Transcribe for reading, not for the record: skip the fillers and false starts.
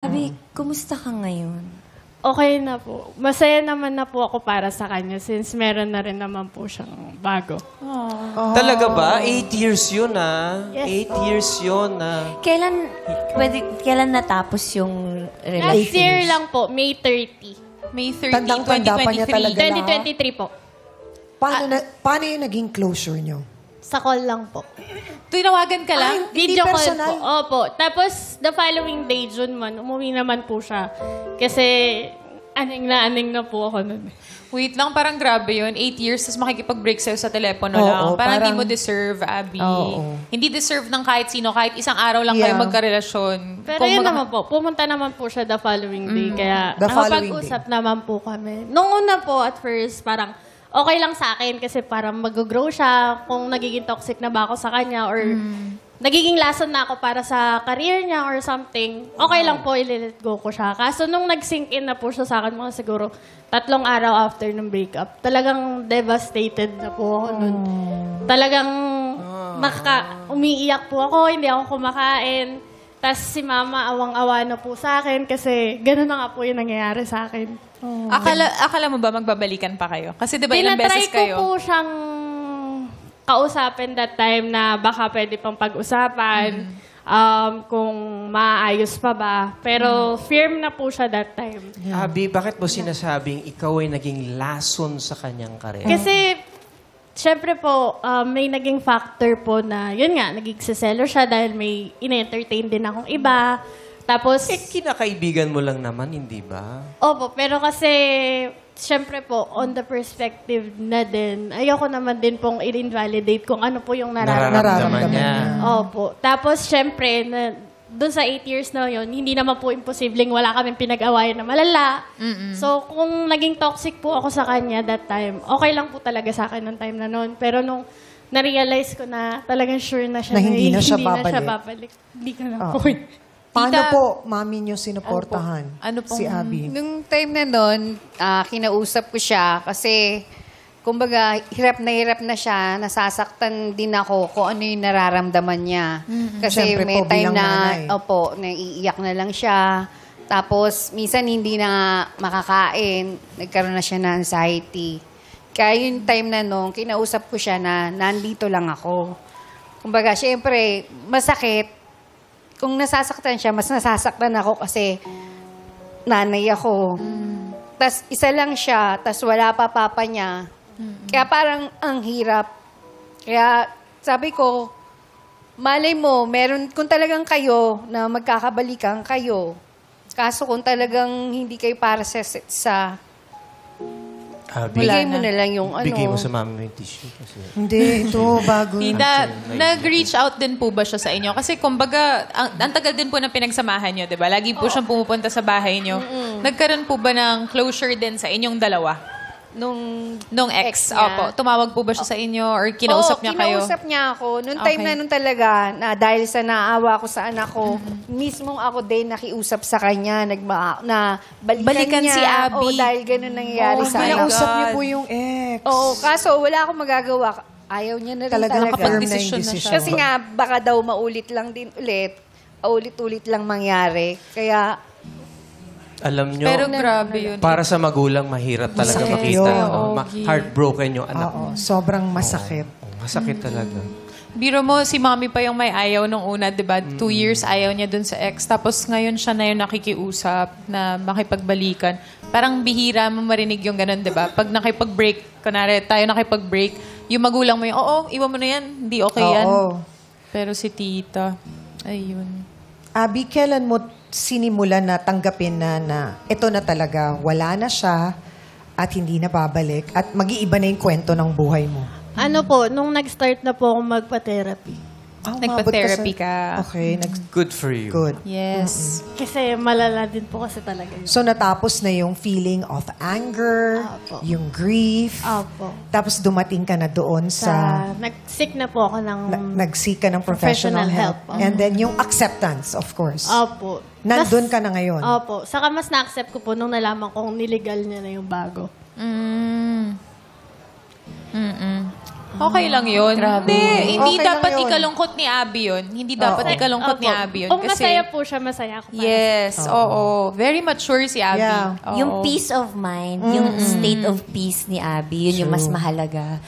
Sabi, kumusta ka ngayon? Okay na po. Masaya naman na po ako para sa kanya since meron na rin naman po siyang bago. Talaga ba? 8 years yun, ah. Yes. 8 years yun, ah. Kailan natapos yung Last relationship? year lang po, May 30. May 30, Tandang-tanda pa niya 2023. talaga. 2023 po. Paano yung naging closure nyo? Sa call lang po. Tinawagan ka lang? Hindi Video call personal? po. Opo. Tapos, the following day, June man, umuwi naman po siya. Kasi, aning na po ako nun. Wait lang, parang grabe yun. 8 years, tapos makikipag-break sa'yo sa telepono Oo, lang. Parang hindi parang- mo deserve, Abby. Oo. Hindi deserve ng kahit sino, kahit isang araw lang kayo Yeah. magkarelasyon. Pero yun naman po, pumunta naman po siya the following day. Kaya The following nakapag-usap naman po kami. Nung una po, at first, parang okay lang sa akin kasi parang mag-grow siya kung nagiging toxic na ba ako sa kanya or nagiging lason na ako para sa career niya or something. Okay lang po, i-let go ko siya. Kaso nung nag-sink in na po siya sa akin, mga siguro 3 araw after ng breakup, talagang devastated na po ako nun. Talagang umiiyak po ako, hindi ako kumakain. Tapos si mama awang-awa na po sa akin kasi gano'n na nga po yung nangyayari sa akin. Akala mo ba magbabalikan pa kayo? Kasi di ba ilang beses Tinatry kayo? ko po siyang kausapin that time na baka pwede pang pag-usapan kung maayos pa ba. Pero firm na po siya that time. Abby, bakit mo sinasabing ikaw ay naging lason sa kanyang karera? Kasi, syempre po, may naging factor po na, yun nga, naging-seselo siya dahil may in-entertain din akong iba. Tapos, Kinakaibigan mo lang naman, hindi ba? opo, pero kasi, syempre po, on the perspective na din, ayoko naman din pong i-invalidate kung ano po yung nararamdaman. Nararamdaman niya. Opo. Tapos, syempre, doon sa 8 years na yun, hindi naman po imposibleng wala kaming pinag-awayan na malala. So, kung naging toxic po ako sa kanya that time, okay lang po talaga sa akin ng time na noon. Pero nung na-realize ko na talagang sure na siya Na hindi na siya babalik. Hindi ka na po. Paano Tita- po mami nyo sinuportahan Ano pong- si Abby? Nung time na nun, kinausap ko siya kasi, kumbaga, hirap na siya, nasasaktan din ako kung ano yung nararamdaman niya. Kasi Siyempre may po, time bilang na, nanay. naiiyak na lang siya. Tapos, minsan hindi na makakain, nagkaroon na siya ng anxiety. Kaya yung time na nung, kinausap ko siya na nandito lang ako. Kumbaga, syempre, masakit. Kung nasasaktan siya, mas nasasaktan ako kasi nanay ako. Tas isa lang siya, tas wala pa papa niya. Kaya parang ang hirap. Kaya sabi ko, malay mo, meron, kung talagang kayo na magkakabalikan kayo, kaso kung talagang hindi kayo para sa Abby, bigay mo na lang yung ano. bigay mo sa mami mo yung tissue. Kasi... Hindi, ito, bago. Tita, nag-reach out din po ba siya sa inyo? Kasi kumbaga, ang tagal din po na pinagsamahan nyo, di ba? Lagi po siyang pumupunta sa bahay nyo. Nagkaroon po ba ng closure din sa inyong dalawa? Nung ex? niya. Opo. Tumawag po ba siya sa inyo? Or kinausap niya kayo? Kinausap niya ako. Noong time Okay. na nun talaga, na dahil sa naawa ko sa anak ko, mismong ako din nakiusap sa kanya, na balikan niya. si Abby. Oo, dahil ganun nangyayari sa anak ko. Kinausap niyo God. po yung ex. Oo, kaso wala akong magagawa. Ayaw niya na rin Talaga talaga. nakapag-firm na yung Nakapag-desisyon na siya. desisyon. Kasi nga, baka daw maulit lang din ulit lang mangyari. Kaya, Alam nyo, Pero grabe yun. para sa magulang, mahirap talaga Masakit makita. yun. no? Heartbroken yung anak Oo, mo. sobrang masakit. Masakit talaga. Biro mo, si mami pa yung may ayaw nung una, di ba? 2 years ayaw niya dun sa ex. Tapos ngayon siya na yung nakikiusap na makipagbalikan. Parang bihira mo marinig yung ganun, di ba? Pag nakipag-break, kunwari tayo nakipag-break, yung magulang mo yung, oo, iwan mo na yan. Hindi okay yan. Oo. Pero si tita, ayun. Abby, kailan mo sinimulan na tanggapin na ito na talaga, wala na siya at hindi na babalik at mag-iiba na yung kwento ng buhay mo? Ano po, nung nag-start na po ako magpa-therapy. Nagpa-therapy ka. Okay, Good for you. good. Yes. Kasi malala din po kasi talaga yun. So natapos na yung feeling of anger, Apo. yung grief, Opo. tapos dumating ka na doon sa Nag-sick na po ako ng... nag-seek ka ng professional help. Opo. And then yung acceptance, of course. Opo. Nandun ka na ngayon. Opo. Saka mas na-accept ko po nung nalaman kong niligal niya na yung bago. Mm. Mm-mm. Okay lang yun. Hindi Okay lang dapat yun. ikalungkot ni Abby yun. Hindi dapat ikalungkot ni Abby yun. Kung masaya po siya, masaya ako. Yes, oo. Very mature si Abby. Yeah. Oo. Yung peace of mind, yung state of peace ni Abby, yun yung mas mahalaga.